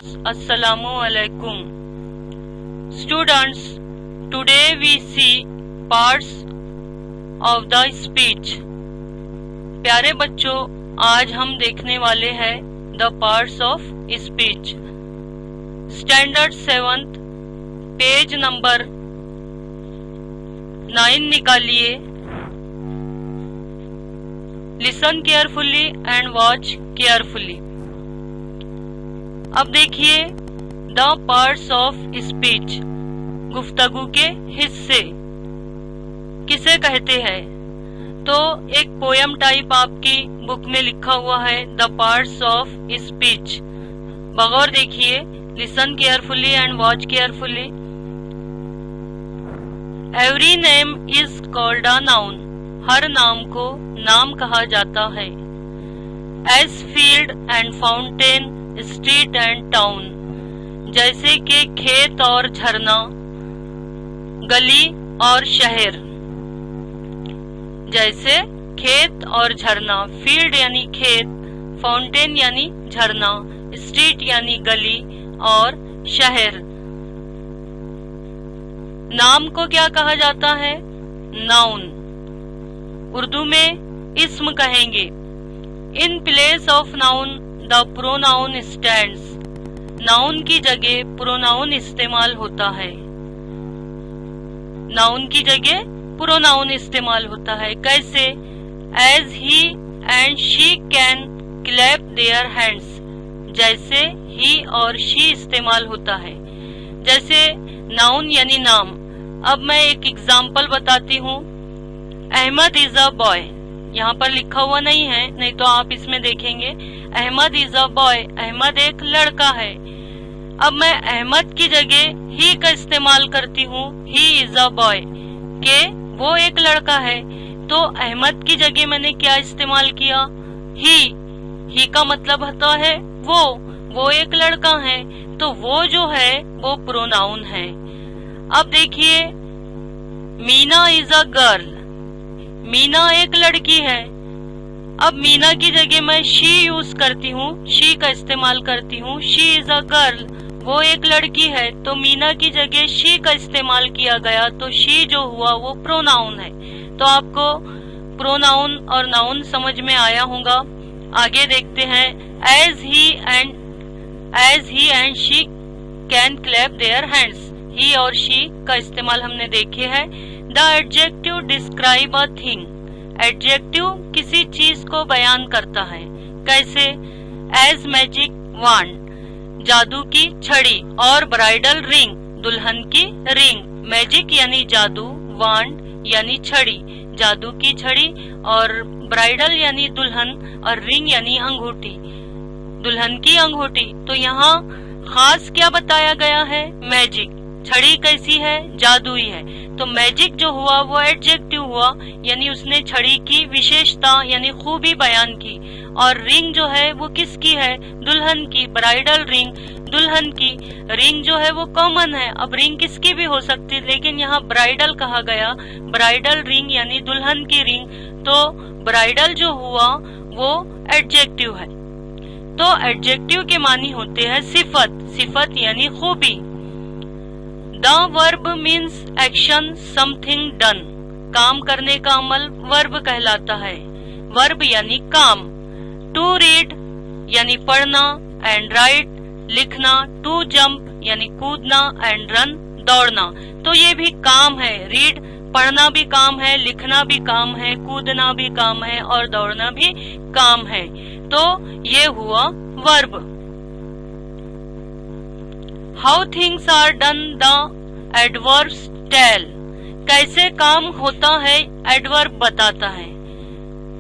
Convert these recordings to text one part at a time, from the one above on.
Assalamu alaikum. Students, today we see parts of the speech. प्यारे बच्चों, आज हम देखने वाले हैं the parts of speech. Standard 7th, page number 9 निकालिए. Listen carefully and watch carefully. अब देखिए द पार्ट्स ऑफ स्पीच, गुफ्तगू के हिस्से किसे कहते हैं. तो एक पोयम टाइप आपकी बुक में लिखा हुआ है द पार्ट्स ऑफ स्पीच. बगौर देखिए, listen carefully and watch carefully. Every name is called a noun. हर नाम को नाम कहा जाता है. As field and fountain, street and town, जैसे कि खेत और झरना, गली और शहर. जैसे खेत और झरना, फील्ड यानी खेत, फाउंटेन यानी झरना, स्ट्रीट यानी गली और शहर. नाम को क्या कहा जाता है? नाउन. उर्दू में इस्म कहेंगे. In place of noun the pronoun stands. Noun की जगह प्रोनाउन इस्तेमाल होता है. नाउन की जगह प्रोनाउन इस्तेमाल होता है. कैसे? As he and she can clap their hands. जैसे ही और शी इस्तेमाल होता है. जैसे नाउन यानी नाम. अब मैं एक एग्जाम्पल बताती हूँ. Ahmed is a boy. यहाँ पर लिखा हुआ नहीं है, नहीं तो आप इसमें देखेंगे. Ahmed is a boy. Ahmed एक लड़का है. अब मैं अहमद की जगह ही का इस्तेमाल करती हूँ. ही इज अ बॉय, के वो एक लड़का है. तो अहमद की जगह मैंने क्या इस्तेमाल किया? ही का मतलब होता है वो एक लड़का है. तो वो जो है वो प्रोनाउन है. अब देखिए, Meena is a girl. Meena एक लड़की है. अब मीना की जगह मैं शी यूज करती हूँ, शी का इस्तेमाल करती हूँ. शी इज अ गर्ल, वो एक लड़की है. तो मीना की जगह शी का इस्तेमाल किया गया. तो शी जो हुआ वो प्रोनाउन है. तो आपको प्रोनाउन और नाउन समझ में आया होगा. आगे देखते हैं. As he and she can clap their hands. He और शी का इस्तेमाल हमने देखे हैं. The adjective describe a thing. Adjective किसी चीज को बयान करता है. कैसे? एज मैजिक वांड, जादू की छड़ी, और ब्राइडल रिंग, दुल्हन की रिंग. मैजिक यानी जादू, वांड यानी छड़ी, जादू की छड़ी, और ब्राइडल यानी दुल्हन, और रिंग यानी अंगूठी, दुल्हन की अंगूठी. तो यहाँ खास क्या बताया गया है? मैजिक. छड़ी कैसी है? जादुई है. तो मैजिक जो हुआ वो एडजेक्टिव हुआ, यानी उसने छड़ी की विशेषता यानी खूबी बयान की. और रिंग जो है वो किसकी है? दुल्हन की. ब्राइडल रिंग, दुल्हन की. रिंग जो है वो कॉमन है. अब रिंग किसकी भी हो सकती है, लेकिन यहाँ ब्राइडल कहा गया. ब्राइडल रिंग यानी दुल्हन की रिंग. तो ब्राइडल जो हुआ वो एडजेक्टिव है. तो एडजेक्टिव के मानी होते हैं सिफत. सिफत यानी खूबी. The verb means action, something done. काम करने का अमल वर्ब कहलाता है. वर्ब यानी काम. टू रीड यानी पढ़ना, एंड राइट लिखना. टू जंप यानी कूदना, एंड रन दौड़ना. तो ये भी काम है. रीड पढ़ना भी काम है, लिखना भी काम है, कूदना भी काम है, और दौड़ना भी काम है. तो ये हुआ verb. How things are done the adverbs tell. कैसे काम होता है एडवर्ब बताता है.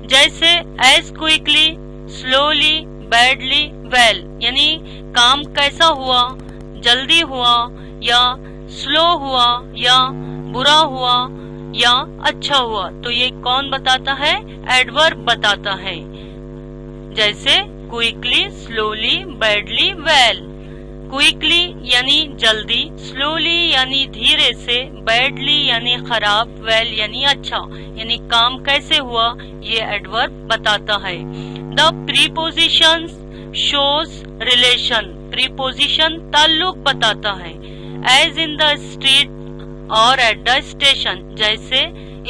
जैसे as quickly, slowly, badly, well, यानी काम कैसा हुआ, जल्दी हुआ या स्लो हुआ या बुरा हुआ या अच्छा हुआ. तो ये कौन बताता है? एडवर्ब बताता है. जैसे quickly, slowly, badly, well. Quickly यानी जल्दी, स्लोली यानी धीरे से, बैडली यानी खराब, वेल यानी अच्छा, यानी काम कैसे हुआ ये एडवर्ब बताता है. The prepositions shows relation. Preposition ताल्लुक बताता है। एज इन द स्ट्रीट और एट द स्टेशन, जैसे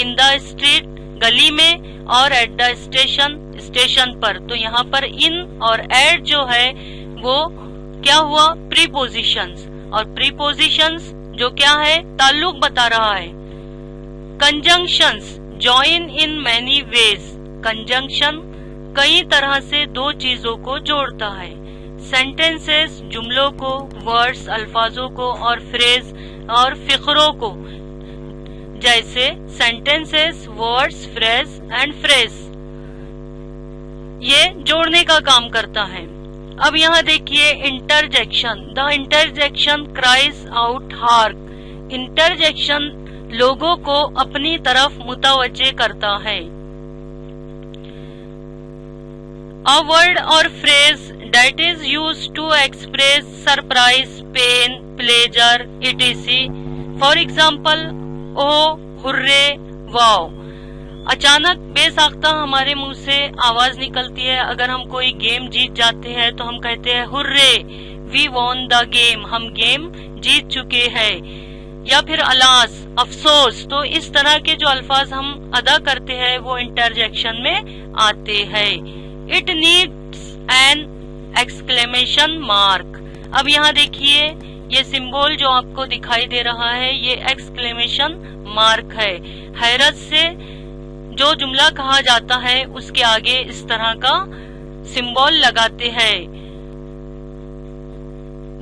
इन द स्ट्रीट गली में और एट द स्टेशन स्टेशन पर। तो यहाँ पर इन और एट जो है वो क्या हुआ, प्रीपोजिशंस, और प्रीपोजिशंस जो क्या है, ताल्लुक बता रहा है। Conjunctions join in many ways, conjunction कई तरह से दो चीजों को जोड़ता है। सेंटेंसेस जुमलों को, वर्ड्स अल्फाजों को, और फ्रेज और फिक्रों को, जैसे sentences, words, phrase and phrase, ये जोड़ने का काम करता है। अब यहाँ देखिए interjection, the interjection cries out hark, interjection लोगों को अपनी तरफ मुतवज्जे करता है। A word or phrase that is used to express surprise, pain, pleasure, etc. For example, oh, hurray, wow. अचानक बेसाख्ता हमारे मुंह से आवाज निकलती है। अगर हम कोई गेम जीत जाते हैं तो हम कहते हैं hurray, we won the game, हम गेम जीत चुके हैं। या फिर अलास, अफसोस। तो इस तरह के जो अल्फाज हम अदा करते हैं वो इंटरजेक्शन में आते हैं। It needs an exclamation mark. अब यहाँ देखिए ये सिंबल जो आपको दिखाई दे रहा है ये एक्सक्लेमेशन मार्क है। हैरत से जो जुमला कहा जाता है उसके आगे इस तरह का सिंबल लगाते हैं।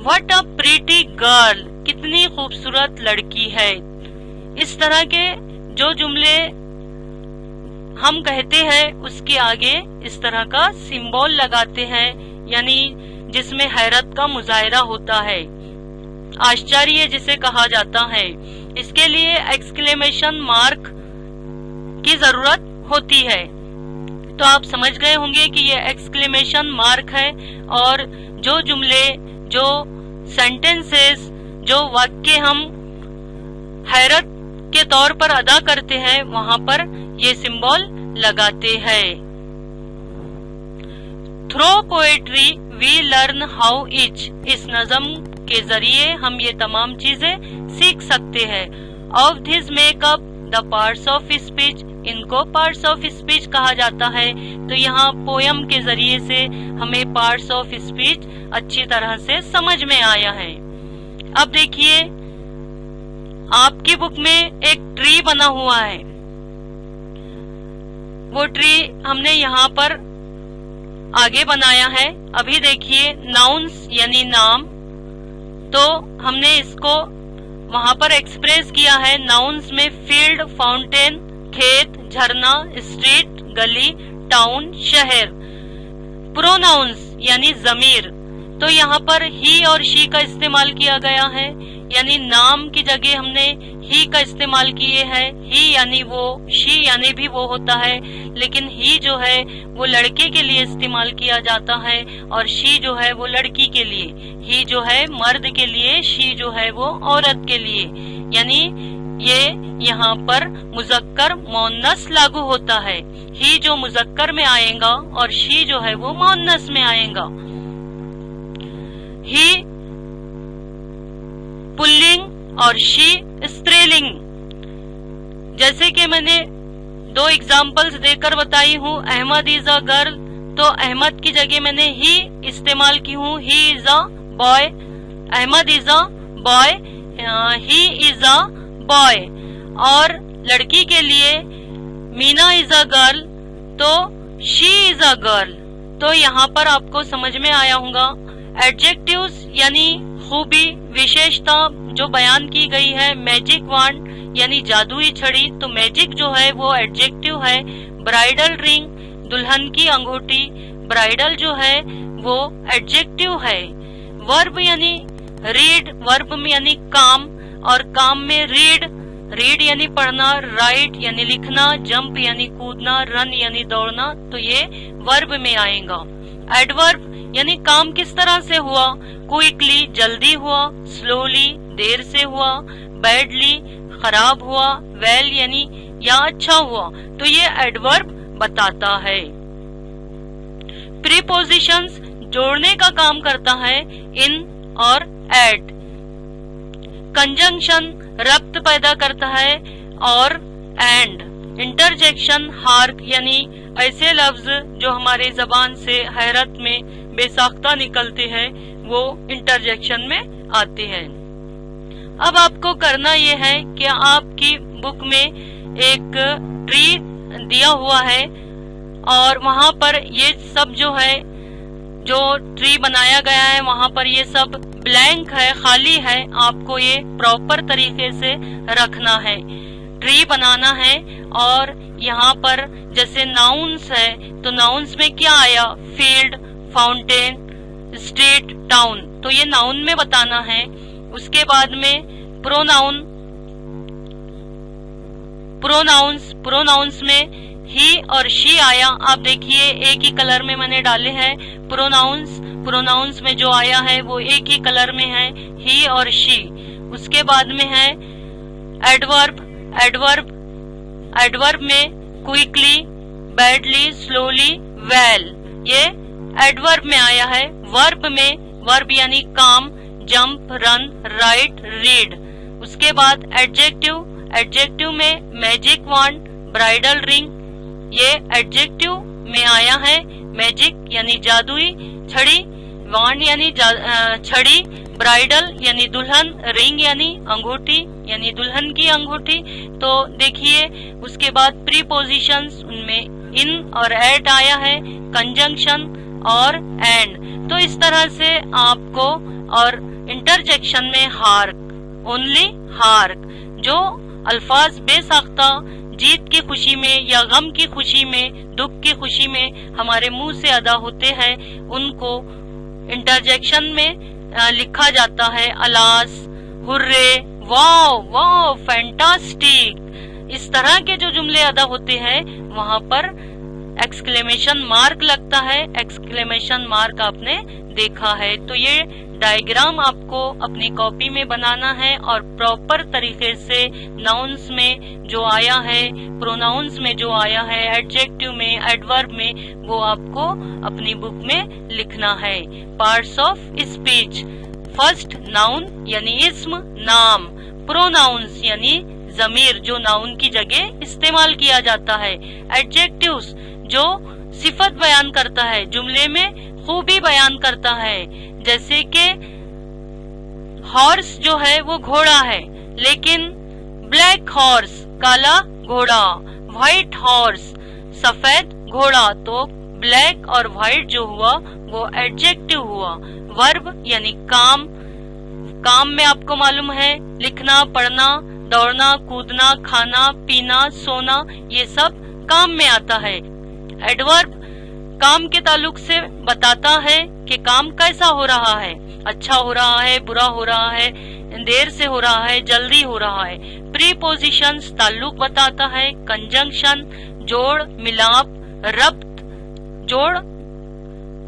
व्हाट अ प्रीटी गर्ल, कितनी खूबसूरत लड़की है। इस तरह के जो जुमले हम कहते हैं उसके आगे इस तरह का सिंबल लगाते हैं, यानी जिसमें हैरत का मुजाहिरा होता है, आश्चर्य जिसे कहा जाता है। इसके लिए एक्सक्लेमेशन मार्क की जरूरत होती है। तो आप समझ गए होंगे कि ये एक्सक्लेमेशन मार्क है, और जो जुमले, जो सेंटेंसेस, जो वाक्य हम हैरत के तौर पर अदा करते हैं वहाँ पर ये सिंबल लगाते हैं। Through poetry we learn how each, इस नज़म के जरिए हम ये तमाम चीजें सीख सकते हैं। Of this makeup the parts of speech, इनको पार्ट्स ऑफ स्पीच कहा जाता है। तो यहाँ पोयम के जरिए से हमें पार्ट्स ऑफ स्पीच अच्छी तरह से समझ में आया है। अब देखिए आपकी बुक में एक ट्री बना हुआ है, वो ट्री हमने यहाँ पर आगे बनाया है। अभी देखिए नाउन्स यानी नाम, तो हमने इसको वहां पर एक्सप्रेस किया है। नाउन्स में फील्ड, फाउंटेन, खेत, झरना, स्ट्रीट, गली, टाउन, शहर। प्रोनाउंस यानी जमीर, तो यहाँ पर ही और शी का इस्तेमाल किया गया है, यानी नाम की जगह हमने ही का इस्तेमाल किए हैं। ही यानी वो, शी यानी भी वो होता है, लेकिन ही जो है वो लड़के के लिए इस्तेमाल किया जाता है और शी जो है वो लड़की के लिए। ही जो है मर्द के लिए, शी जो है वो औरत के लिए। यानी ये यहाँ पर मुजक्कर मुअन्नस लागू होता है। ही जो मुजक्कर में आएगा और शी जो है वो मुअन्नस में आएगा। ही पुल्लिंग और शी स्त्रीलिंग। जैसे कि मैंने दो एग्जाम्पल्स देकर बताई हूँ। अहमद इज अ गर्ल, तो अहमद की जगह मैंने ही इस्तेमाल की हूँ। He is a boy, Ahmed is a boy, he is a boy. और लड़की के लिए मीना इज अ गर्ल, तो शी इज अ गर्ल। तो यहाँ पर आपको समझ में आया होगा। एडजेक्टिव्स यानी खूबी, विशेषता जो बयान की गई है। मैजिक वांड यानी जादुई छड़ी, तो मैजिक जो है वो एडजेक्टिव है। ब्राइडल रिंग, दुल्हन की अंगूठी, ब्राइडल जो है वो एडजेक्टिव है। वर्ब यानी रीड, वर्ब में यानी काम, और काम में रीड, रीड यानी पढ़ना, राइट यानी लिखना, जंप यानी कूदना, रन यानी दौड़ना, तो ये वर्ब में आएगा। एडवर्ब यानी काम किस तरह से हुआ। क्विकली जल्दी हुआ, स्लोली देर से हुआ, बैडली खराब हुआ, वेल यानी या अच्छा हुआ, तो ये एडवर्ब बताता है। प्रीपोजिशंस जोड़ने का काम करता है इन और एट। कंजंक्शन रब्त पैदा करता है और एंड। इंटरजेक्शन हार्क यानी ऐसे लफ्ज जो हमारे जबान से हैरत में बेसाख्ता निकलते हैं वो इंटरजेक्शन में आते हैं। अब आपको करना ये है कि आपकी बुक में एक ट्री दिया हुआ है और वहाँ पर ये सब जो है, जो ट्री बनाया गया है वहाँ पर ये सब ब्लैंक है, खाली है। आपको ये प्रॉपर तरीके से रखना है। ट्री बनाना है और यहाँ पर जैसे नाउन्स है तो नाउन्स में क्या आया, फील्ड, फाउंटेन, स्ट्रीट, टाउन, तो ये नाउन में बताना है। उसके बाद में प्रोनाउंस में ही और शी आया। आप देखिए एक ही कलर में मैंने डाले हैं प्रोनाउंस में जो आया है वो एक ही कलर में है, ही और शी। उसके बाद में है एडवर्ब में क्विकली, बैडली, स्लोली, वेल, ये एडवर्ब में आया है। वर्ब यानी काम, जंप, रन, राइट, रीड। उसके बाद एडजेक्टिव में मैजिक वांड, ब्राइडल रिंग, ये एडजेक्टिव में आया है। मैजिक यानी जादुई छड़ी, वांड यानी छड़ी, ब्राइडल यानी दुल्हन, रिंग यानी अंगूठी यानी दुल्हन की अंगूठी। तो देखिए उसके बाद प्रीपोजिशंस, उनमें इन और एट आया है, कंजंक्शन और एंड। तो इस तरह से आपको, और इंटरजेक्शन में हार्क, ओनली हार्क, जो अल्फाज बेसाख्ता जीत की खुशी में या गम की खुशी में, दुख की खुशी में हमारे मुंह से अदा होते हैं, उनको इंटरजेक्शन में लिखा जाता है। Alas, hurray, wow wow, fantastic, इस तरह के जो जुमले अदा होते हैं वहाँ पर एक्सक्लेमेशन मार्क लगता है। एक्सक्लेमेशन मार्क आपने देखा है। तो ये डायग्राम आपको अपनी कॉपी में बनाना है और प्रॉपर तरीके से नाउन्स में जो आया है, प्रोनाउंस में जो आया है, एडजेक्टिव में, एडवर्ब में, वो आपको अपनी बुक में लिखना है। Parts of speech, first noun यानी इस्म, नाम, प्रोनाउंस यानी जमीर जो नाउन की जगह इस्तेमाल किया जाता है, एडजेक्टिव्स जो सिफत बयान करता है, जुमले में खूबी बयान करता है। जैसे कि हॉर्स जो है वो घोड़ा है, लेकिन ब्लैक हॉर्स काला घोड़ा, व्हाइट हॉर्स सफेद घोड़ा, तो ब्लैक और व्हाइट जो हुआ वो एडजेक्टिव हुआ। वर्ब यानी काम, काम में आपको मालूम है लिखना, पढ़ना, दौड़ना, कूदना, खाना, पीना, सोना, ये सब काम में आता है। एडवर्ब काम के ताल्लुक से बताता है कि काम कैसा हो रहा है, अच्छा हो रहा है, बुरा हो रहा है, देर से हो रहा है, जल्दी हो रहा है। प्रीपोजिशंस ताल्लुक बताता है। कंजंक्शन जोड़, मिलाप, रब्त, जोड़,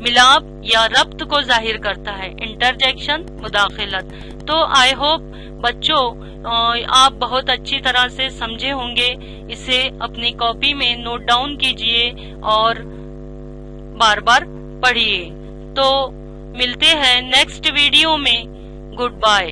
मिलाप या रब्त को जाहिर करता है। इंटरजेक्शन मुदाखिलत। तो आई होप बच्चों आप बहुत अच्छी तरह से समझे होंगे। इसे अपनी कॉपी में नोट डाउन कीजिए और बार बार पढ़िए। तो मिलते हैं नेक्स्ट वीडियो में। Good bye.